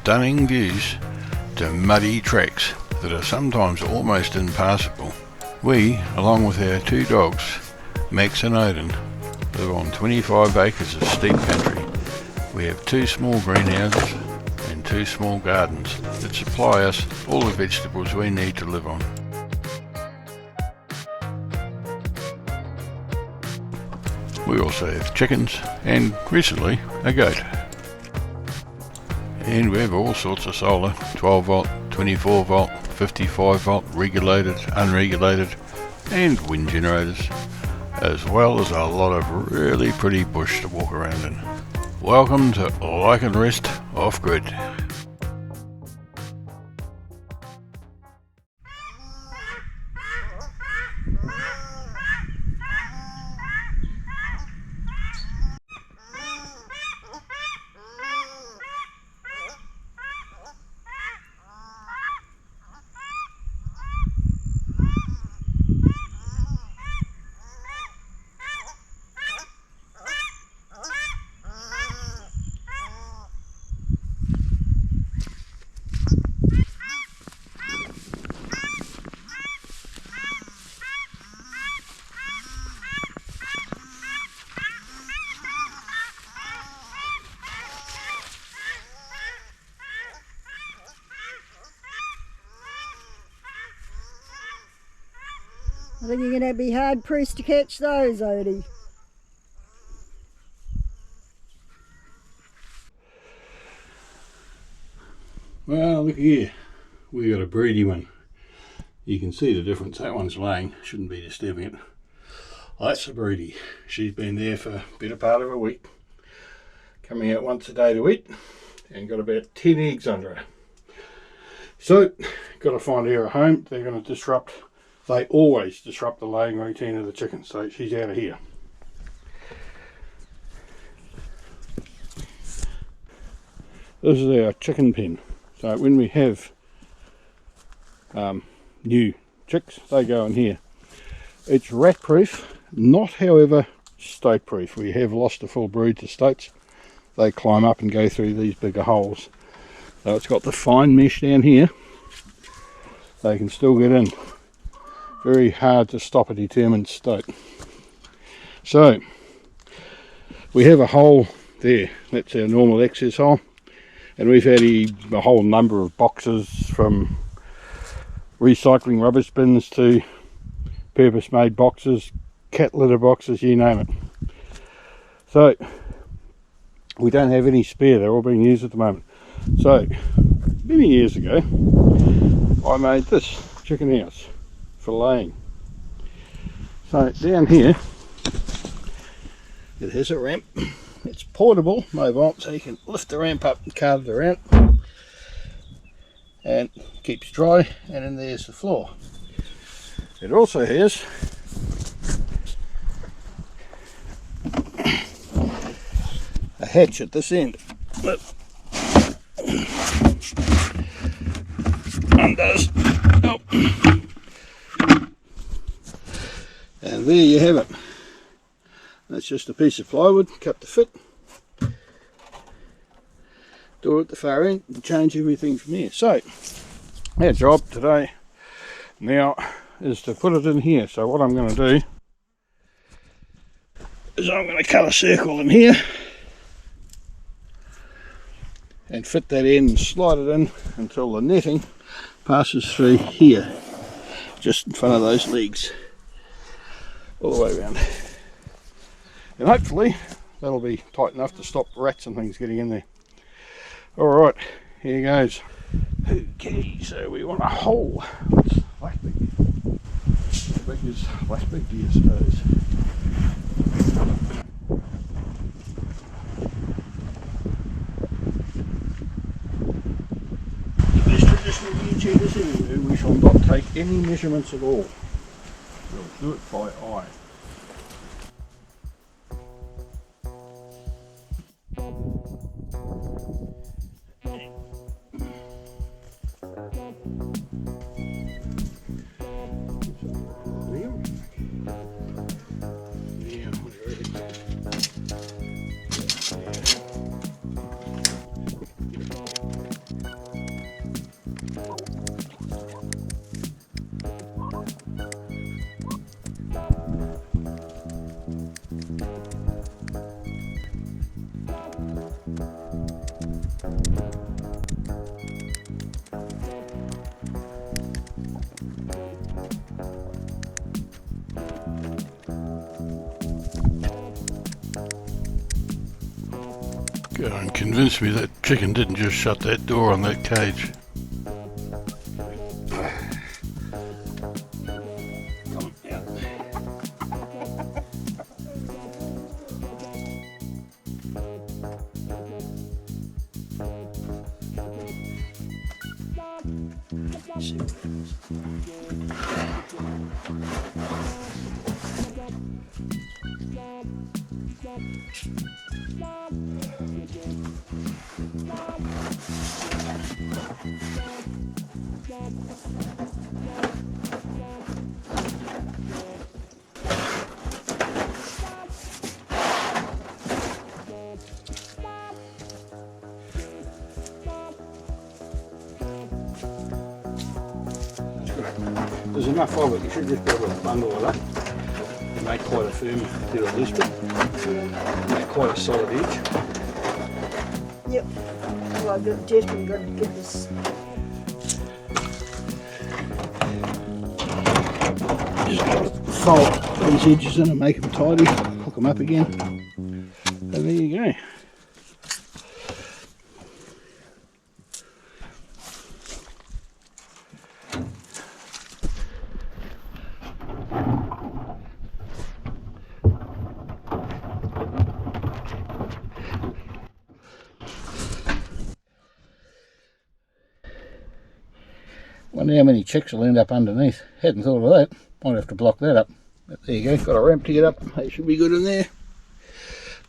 stunning views to muddy tracks that are sometimes almost impassable. We, along with our two dogs, Max and Odin, live on 25 acres of steep country. We have 2 small greenhouses and 2 small gardens that supply us all the vegetables we need to live on. We also have chickens and, recently, a goat. And we have all sorts of solar, 12 volt, 24 volt, 55 volt, regulated, unregulated, and wind generators, as well as a lot of really pretty bush to walk around in. Welcome to Like and Rest Off Grid. I think you're going to be hard-pressed to catch those, Odie. Well, look here, we got a broody one. You can see the difference. That one's laying, shouldn't be disturbing it. That's a broody. She's been there for a better part of a week, coming out once a day to eat, and got about 10 eggs under her. So, got to find her a home. They're going to disrupt. They always disrupt the laying routine of the chickens, so she's out of here. This is our chicken pen. So when we have new chicks, they go in here. It's rat proof, not however stoat proof. We have lost a full brood to stoats. They climb up and go through these bigger holes. So it's got the fine mesh down here. They can still get in. Very hard to stop a determined stoat. So we have a hole there. That's our normal access hole, and we've had a whole number of boxes, from recycling rubbish bins to purpose made boxes, cat litter boxes, you name it. So we don't have any spare. They're all being used at the moment. So many years ago I made this chicken house for laying. So down here it has a ramp. It's portable, mobile, so you can lift the ramp up and cart it around, and keeps dry. And then there's the floor. It also has a hatch at this end that undoes. Oh. And there you have it. That's just a piece of plywood cut to fit. Door at the far end and change everything from here. So our job today now is to put it in here. So what I'm going to do is I'm going to cut a circle in here and fit that in and slide it in until the netting passes through here, just in front of those legs, all the way around. And hopefully that'll be tight enough to stop rats and things getting in there. Alright, here goes. Okay, so we want a hole. What's like big? How big is less big, do you suppose? The best traditional YouTubers anywhere, we shall not take any measurements at all. We'll do it by eye. Go and convince me that chicken didn't just shut that door on that cage. Come on, out. There's enough of it, you should just be able to bundle it up and make quite a firm bit of this bit, make quite a solid edge. Yep. Well, I've definitely got to get this. Just got to fold these edges in and make them tidy, hook them up again, and there you go. Wonder how many chicks will end up underneath. Hadn't thought of that. Might have to block that up. But there you go, got a ramp to get up. That should be good in there.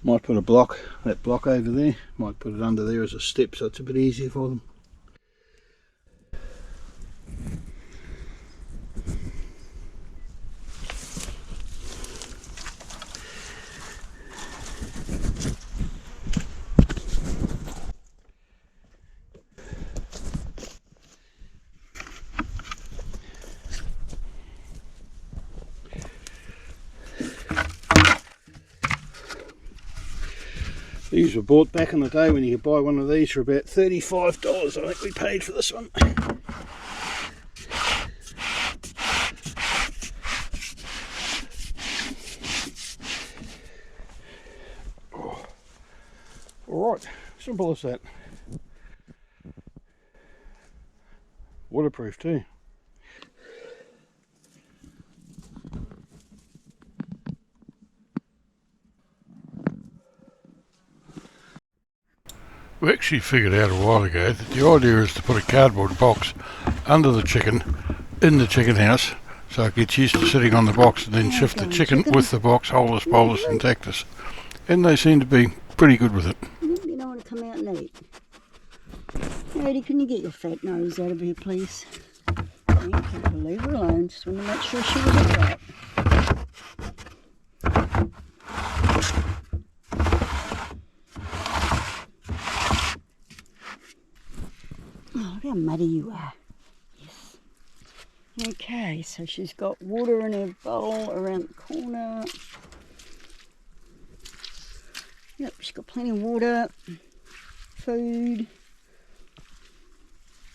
Might put a block, that block over there. Might put it under there as a step so it's a bit easier for them. These were bought back in the day when you could buy one of these for about $35. I think we paid for this one. Oh. Alright, simple as that. Waterproof too. We actually figured out a while ago that the idea is to put a cardboard box under the chicken in the chicken house so it gets used to sitting on the box and then shift the chicken with the box holus bolus intactus, and they seem to be pretty good with it. You don't want to come out and eat. Odie, can you get your fat nose out of here, please? Thank you. Leave her alone. Just want to make sure she was alright. Oh, look how muddy you are. Yes. Okay, so she's got water in her bowl around the corner. Yep, she's got plenty of water, food.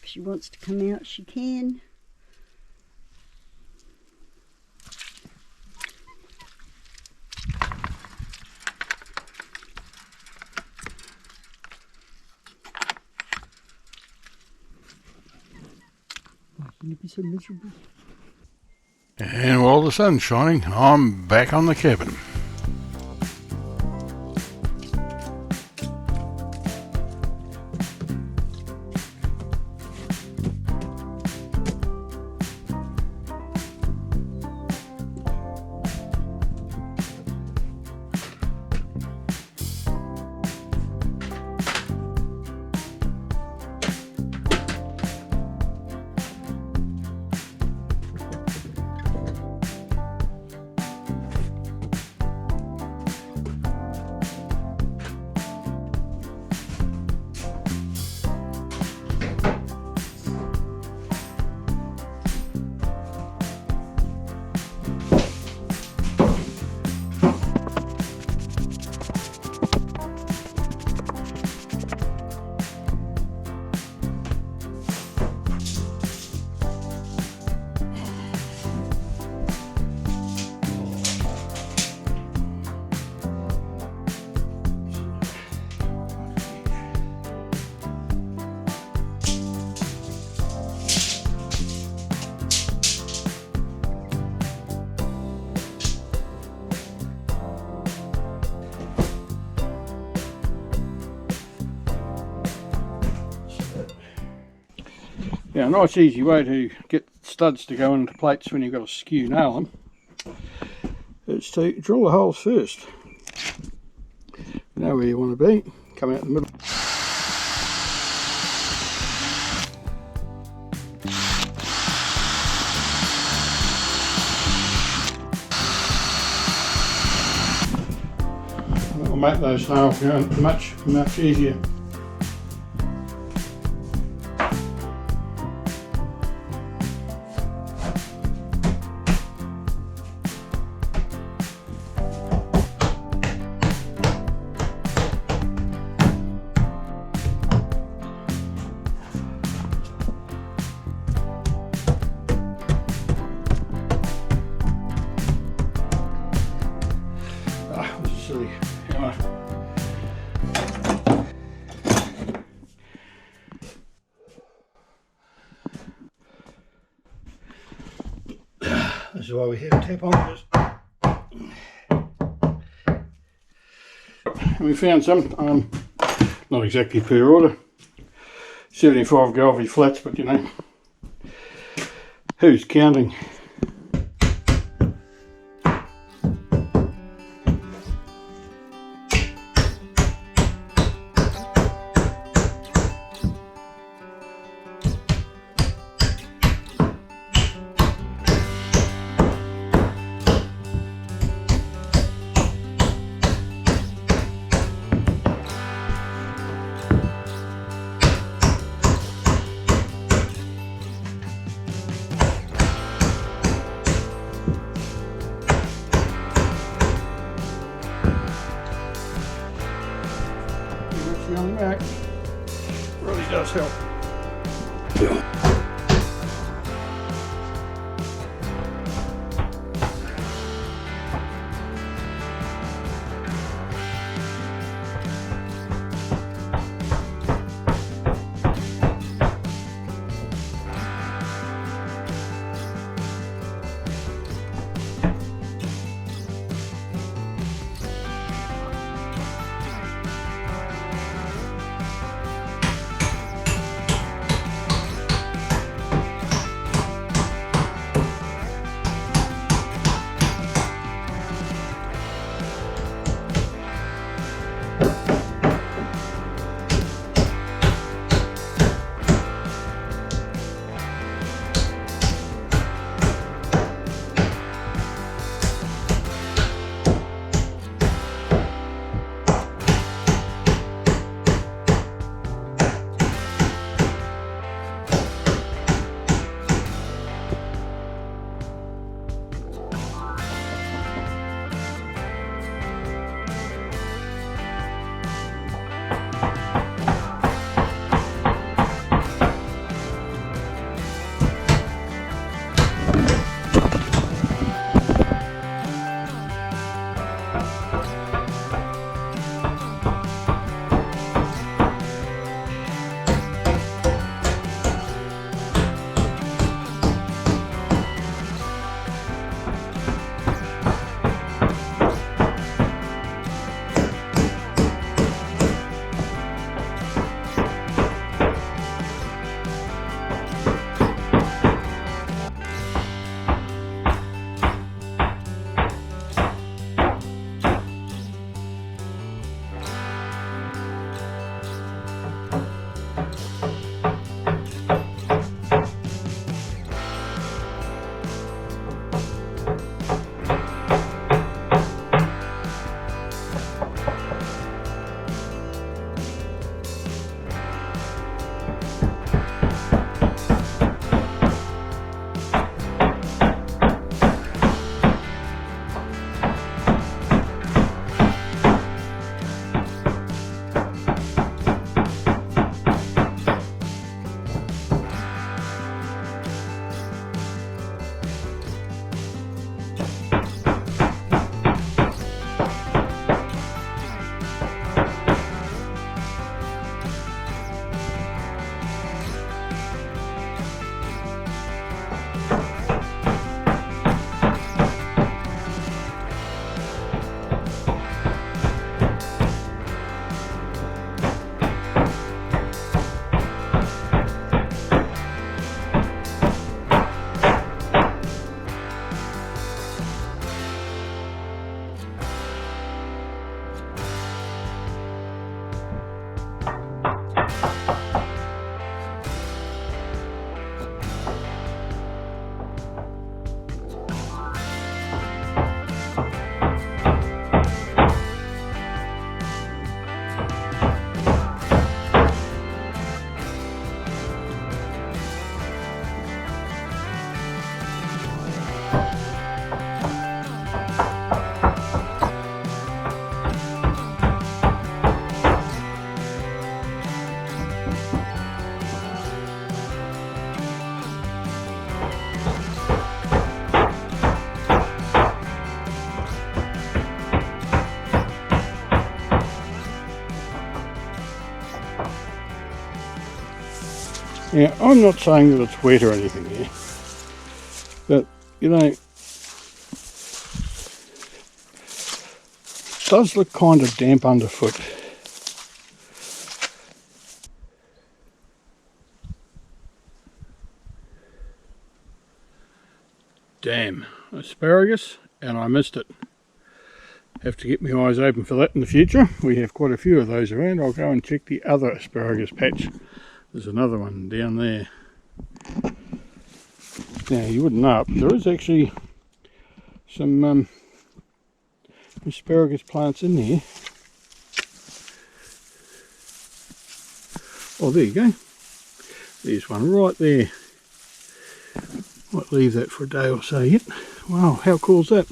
If she wants to come out, she can. Be so miserable. And while the sun's shining, I'm back on the cabin. Now, a nice easy way to get studs to go into plates when you've got a skew nail them is to drill the holes first. You know where you want to be, come out in the middle. That'll make those nails go much easier. This is why we have tap on. And we found some, not exactly per order, 75 Galvy flats, but you know, who's counting? On the back really does help. Now, I'm not saying that it's wet or anything here, but you know, it does look kind of damp underfoot. Damn, asparagus, and I missed it. Have to get my eyes open for that in the future. We have quite a few of those around. I'll go and check the other asparagus patch. There's another one down there. Now you wouldn't know it, but there is actually some asparagus plants in here. Oh, there you go. There's one right there. Might leave that for a day or so yet. Wow, how cool is that?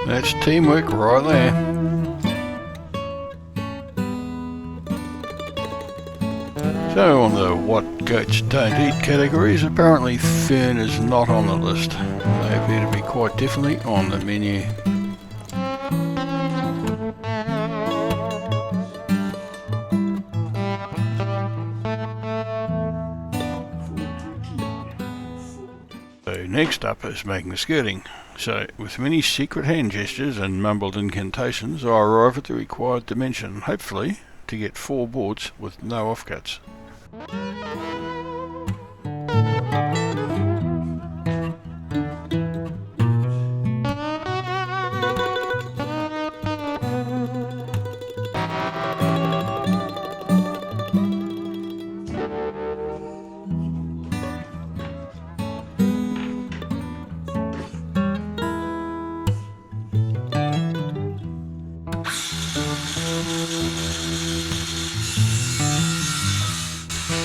That's teamwork right there. So on the what goats don't eat categories, apparently fern is not on the list. They appear to be quite definitely on the menu. So next up is making the skirting. So with many secret hand gestures and mumbled incantations, I arrive at the required dimension, hopefully to get 4 boards with no offcuts.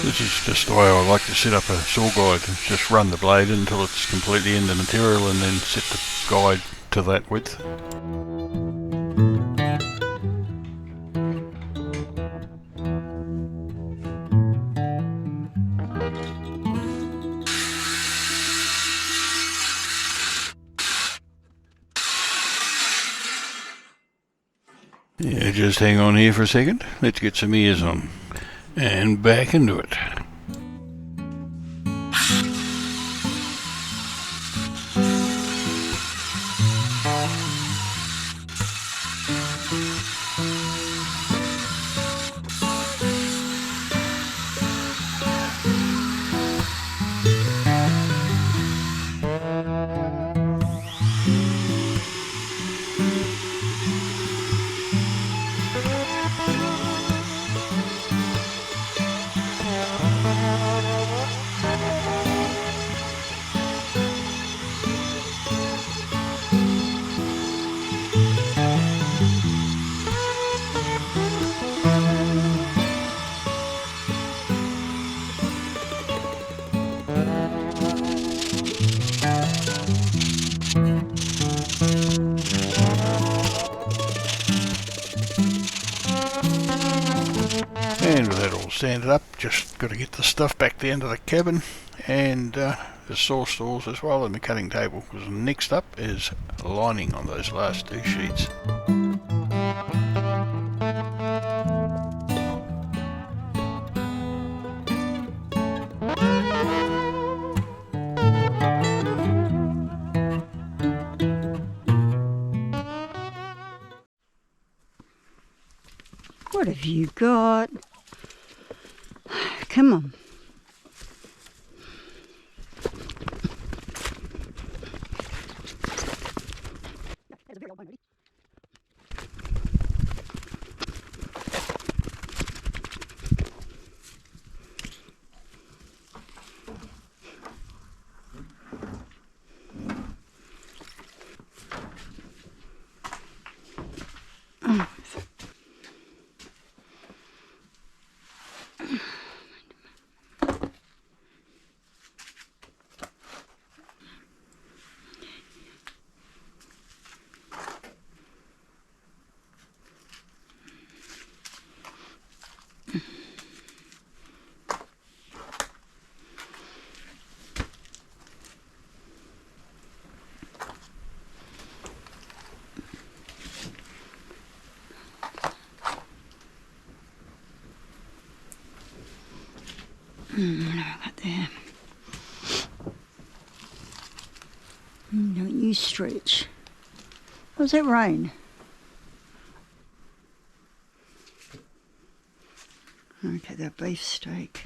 This is just the way I like to set up a saw guide. Just run the blade until it's completely in the material and then set the guide to that width. Yeah, just hang on here for a second. Let's get some ears on. And back into it. And with that all sanded up, just got to get the stuff back to the end of the cabin and the saw stalls as well and the cutting table, because next up is lining on those last 2 sheets. What have you got? Come on. Right there. Don't you stretch. Oh, was that rain? Okay, the beefsteak.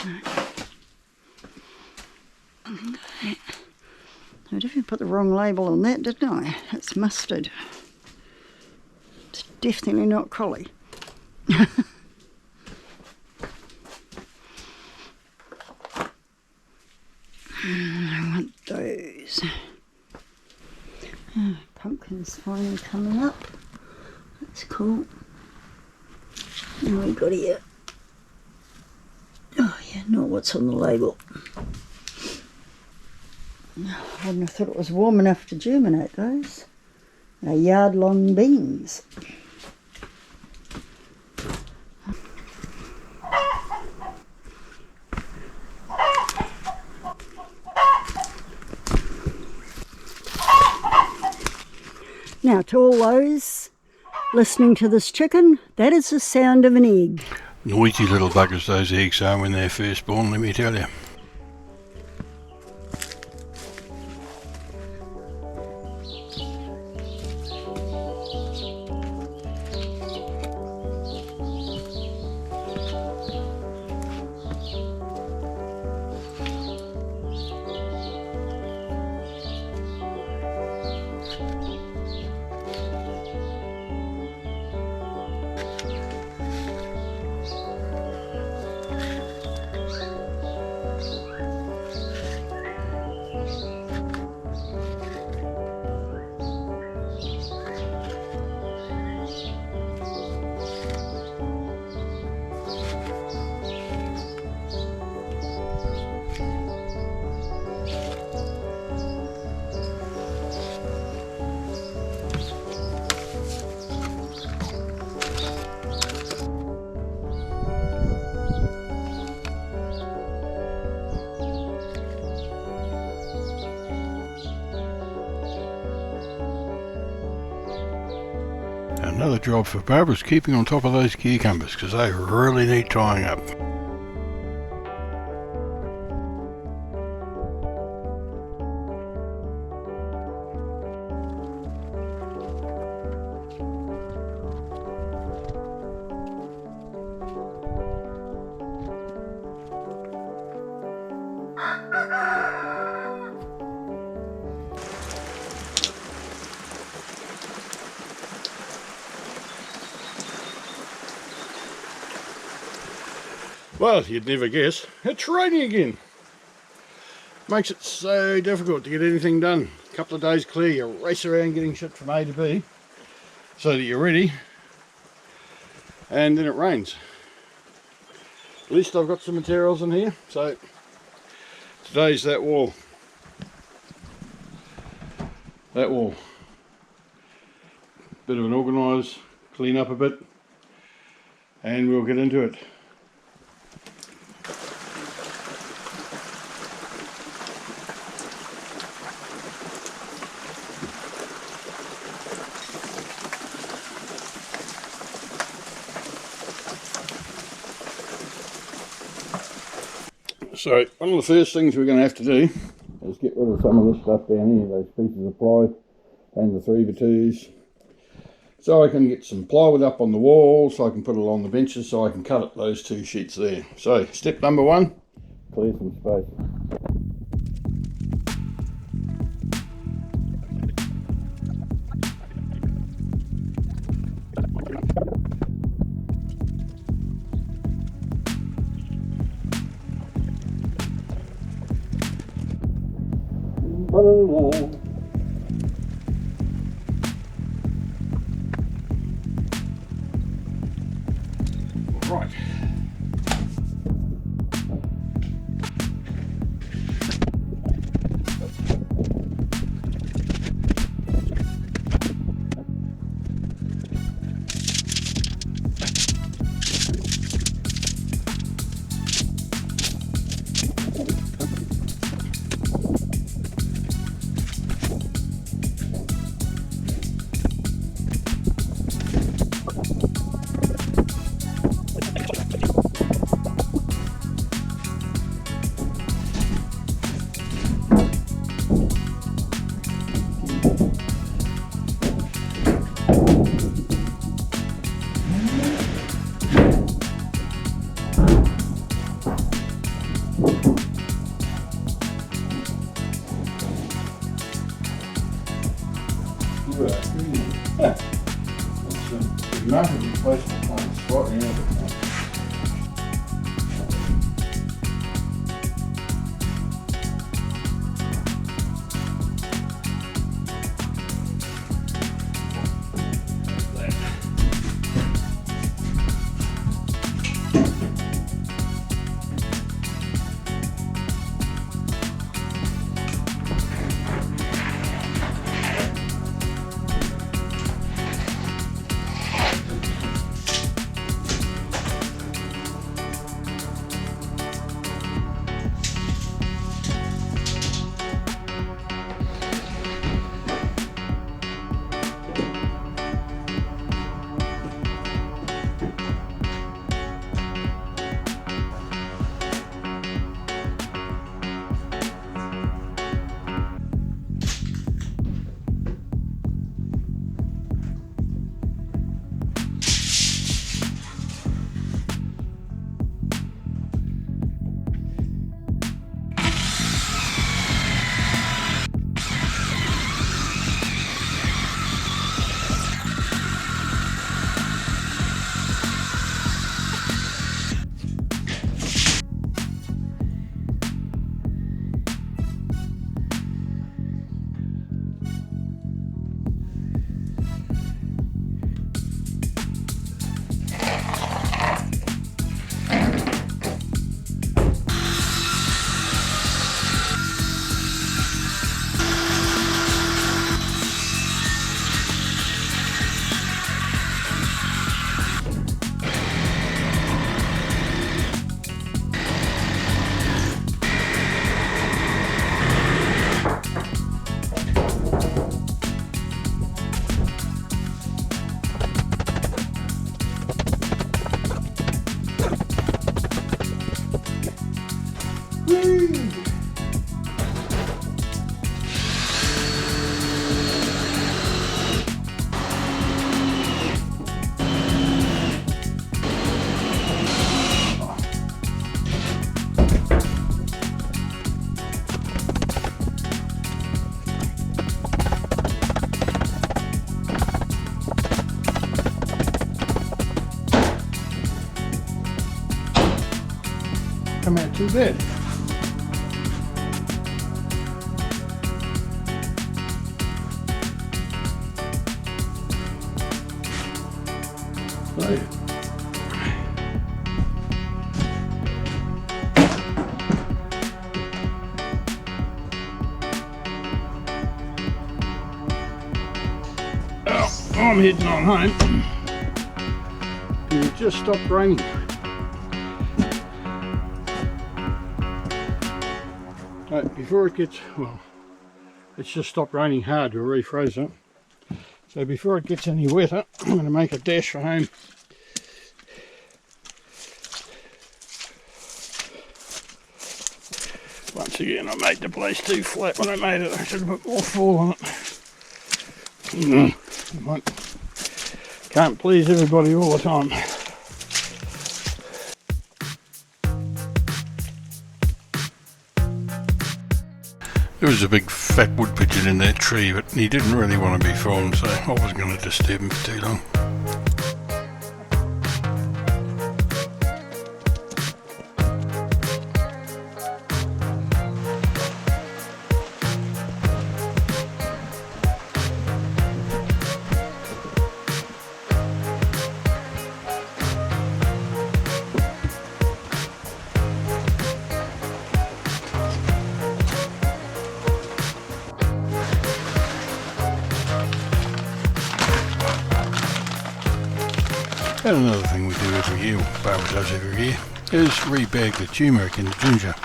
Right. Okay. I definitely put the wrong label on that, didn't I? It's mustard. It's definitely not collie. I want those. Oh, pumpkin's finally coming up. That's cool. And we got here. Oh yeah, not what's on the label. I wouldn't have thought it was warm enough to germinate those. They're yard-long beans. Now, to all those listening to this chicken, that is the sound of an egg. Noisy little buggers those eggs are when they're first born, let me tell you. Another job for Barbara's keeping on top of those cucumbers because they really need tying up. Well, you'd never guess, it's raining again. Makes it so difficult to get anything done. A couple of days clear, you race around getting shit from A to B so that you're ready, and then it rains. At least I've got some materials in here, so today's that wall. That wall. Bit of an organise, clean up a bit, and we'll get into it. So one of the first things we're going to have to do is get rid of some of this stuff down here, those pieces of ply and the 3x2s, so I can get some plywood up on the wall, so I can put it along the benches, so I can cut up those 2 sheets there. So step number 1, clear some space. Right. Slightly out of it. Come out too bad. So, I'm heading on home. It just stopped raining. Right, before it gets, well, it's just stopped raining hard to refreeze it. So before it gets any wetter, I'm going to make a dash for home. Once again, I made the place too flat when I made it. I should have put more fall on it. Can't please everybody all the time. There was a big fat wood pigeon in that tree, but he didn't really want to be filmed, so I wasn't going to disturb him for too long. And another thing we do every year, Barbara does every year, is rebag the turmeric and the ginger.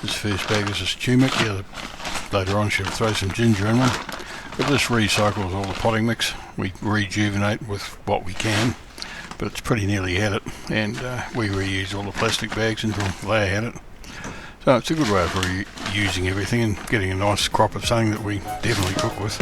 This first bag is just turmeric, later on she'll throw some ginger in one. But this recycles all the potting mix. We rejuvenate with what we can, but it's pretty nearly had it, and we reuse all the plastic bags until they had it. So it's a good way of reusing everything and getting a nice crop of something that we definitely cook with.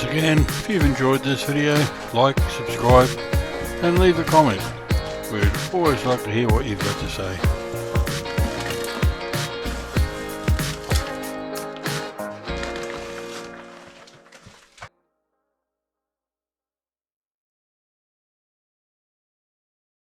Once again, if you've enjoyed this video, like, subscribe and leave a comment. We'd always like to hear what you've got to say.